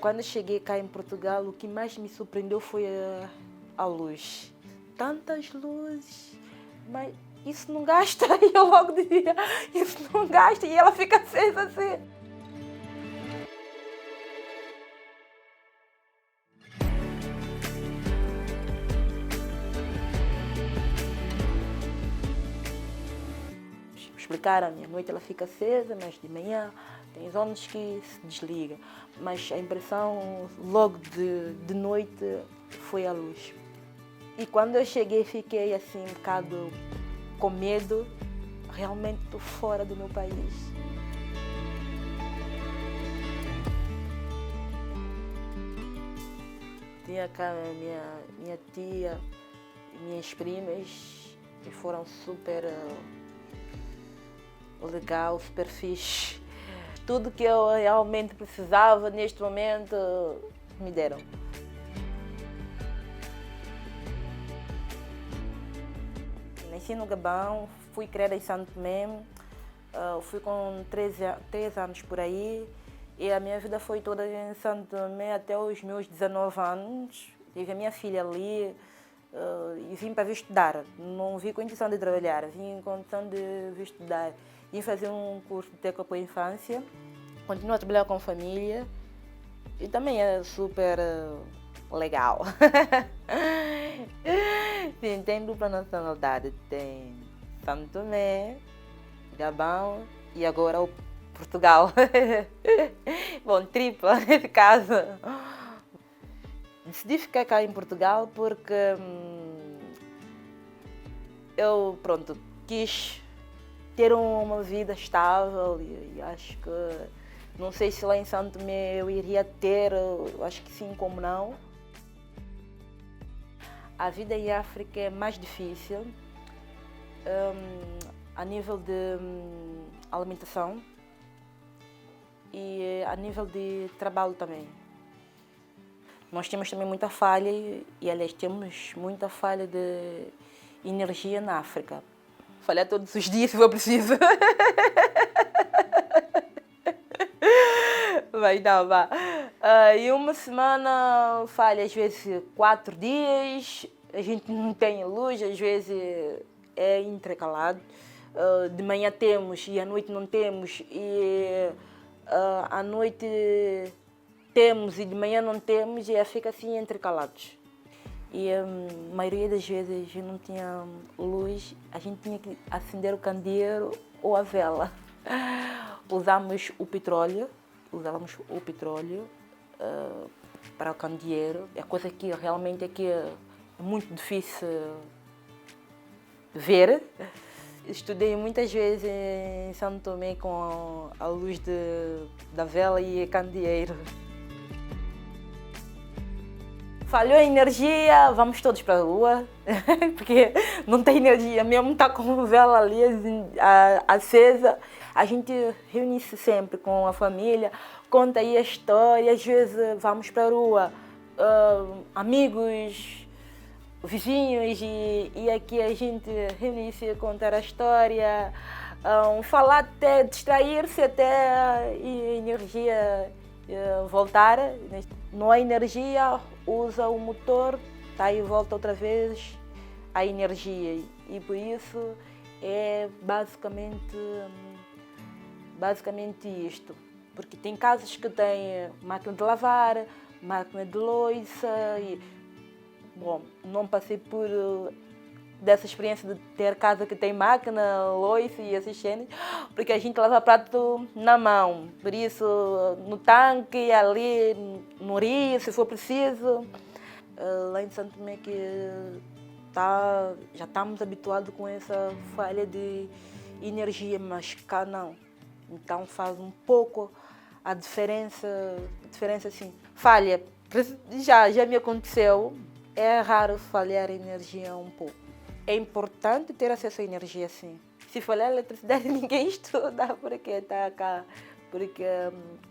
Quando eu cheguei cá em Portugal, o que mais me surpreendeu foi a luz. Tantas luzes, mas isso não gasta. E eu logo dizia, isso não gasta, e ela fica acesa assim. Explicaram, a noite ela fica acesa, mas de manhã tem zonas que se desliga. Mas a impressão logo de noite foi a luz. E quando eu cheguei fiquei assim um bocado com medo. Realmente estou fora do meu país. Tinha cá a minha tia, minhas primas, que foram super legal, super fixe. Tudo que eu realmente precisava neste momento me deram. Nasci no Gabão, fui criada em Santo Tomé, fui com 13 anos por aí e a minha vida foi toda em Santo Tomé até os meus 19 anos. Tive a minha filha ali e vim para vir estudar. Não vim com a intenção de trabalhar, vim com a intenção de vir estudar. Vim fazer um curso de técnico para a infância, continuo a trabalhar com a família e também é super legal. Sim, tem dupla nacionalidade, tem Santo Tomé, Gabão e agora o Portugal. Bom, tripla nesse caso. Decidi ficar cá em Portugal porque eu, quis ter uma vida estável e acho que, não sei se lá em Santo Tomé eu iria ter, acho que sim, como não. A vida em África é mais difícil a nível de alimentação e a nível de trabalho também. Nós temos também muita falha e, aliás, temos muita falha de energia na África. Falhar todos os dias se for preciso. Vai dar, vá. E uma semana falha, às vezes 4 dias, a gente não tem luz, às vezes é intercalado. De manhã temos e à noite não temos, e à noite temos e de manhã não temos, e fica assim intercalados. E a maioria das vezes não tinha luz, a gente tinha que acender o candeeiro ou a vela. Usávamos o petróleo para o candeeiro. É coisa que realmente aqui é muito difícil ver. Estudei muitas vezes em Santo Tomé com a luz da vela e candeeiro. Falhou a energia, vamos todos para a rua, porque não tem energia, mesmo está com a vela ali acesa. A gente reúne-se sempre com a família, conta aí a história, às vezes vamos para a rua, amigos, vizinhos, e aqui a gente reúne-se, contar a história, falar até, distrair-se até a energia voltar. Não há energia, usa o motor, tá, e volta outra vez a energia. E por isso é basicamente isto. Porque tem casas que têm máquina de lavar, máquina de louça. E, bom, não passei por dessa experiência de ter casa que tem máquina, louça e essas cenas, porque a gente lava prato na mão. Por isso, no tanque, ali, no rio, se for preciso. Lá em Santo Tomé que já estamos habituados com essa falha de energia, mas cá não. Então faz um pouco a diferença sim. Falha, já me aconteceu, é raro falhar a energia um pouco. É importante ter acesso à energia, sim. Se falhar a eletricidade, ninguém estuda porque está cá. Porque,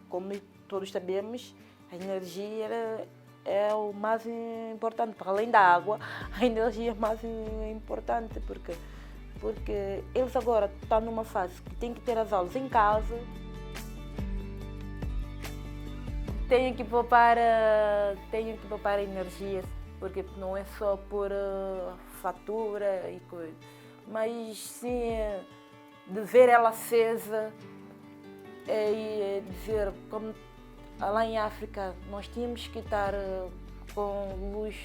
como todos sabemos, a energia é o mais importante. Para além da água, a energia é mais importante. Porque eles agora estão numa fase que têm que ter as aulas em casa. tenho que poupar energia, porque não é só por fatura e coisa, mas sim de ver ela acesa e dizer, como lá em África nós tínhamos que estar com luz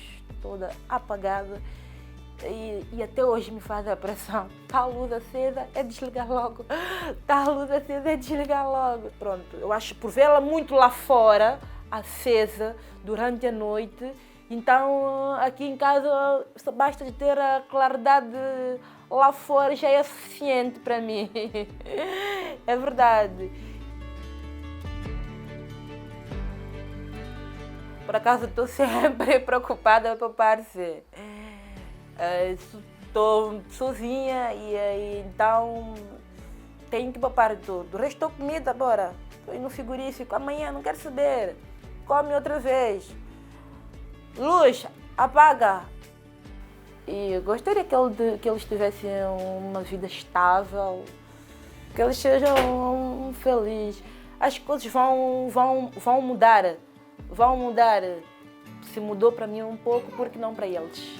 toda apagada e até hoje me faz a pressão. Está a luz acesa, é desligar logo. Está a luz acesa, é desligar logo. Pronto, eu acho por vê-la muito lá fora, acesa, durante a noite, então aqui em casa só basta de ter a claridade lá fora já é suficiente para mim. É verdade. Por acaso estou sempre preocupada para parecer. Estou sozinha e então tenho que poupar tudo. O resto estou comida agora. Estou no frigorífico. Amanhã não quero saber. Come outra vez. Luz, apaga. E eu gostaria que eles tivessem uma vida estável, que eles sejam felizes. As coisas vão mudar. Vão mudar. Se mudou para mim um pouco, por que não para eles?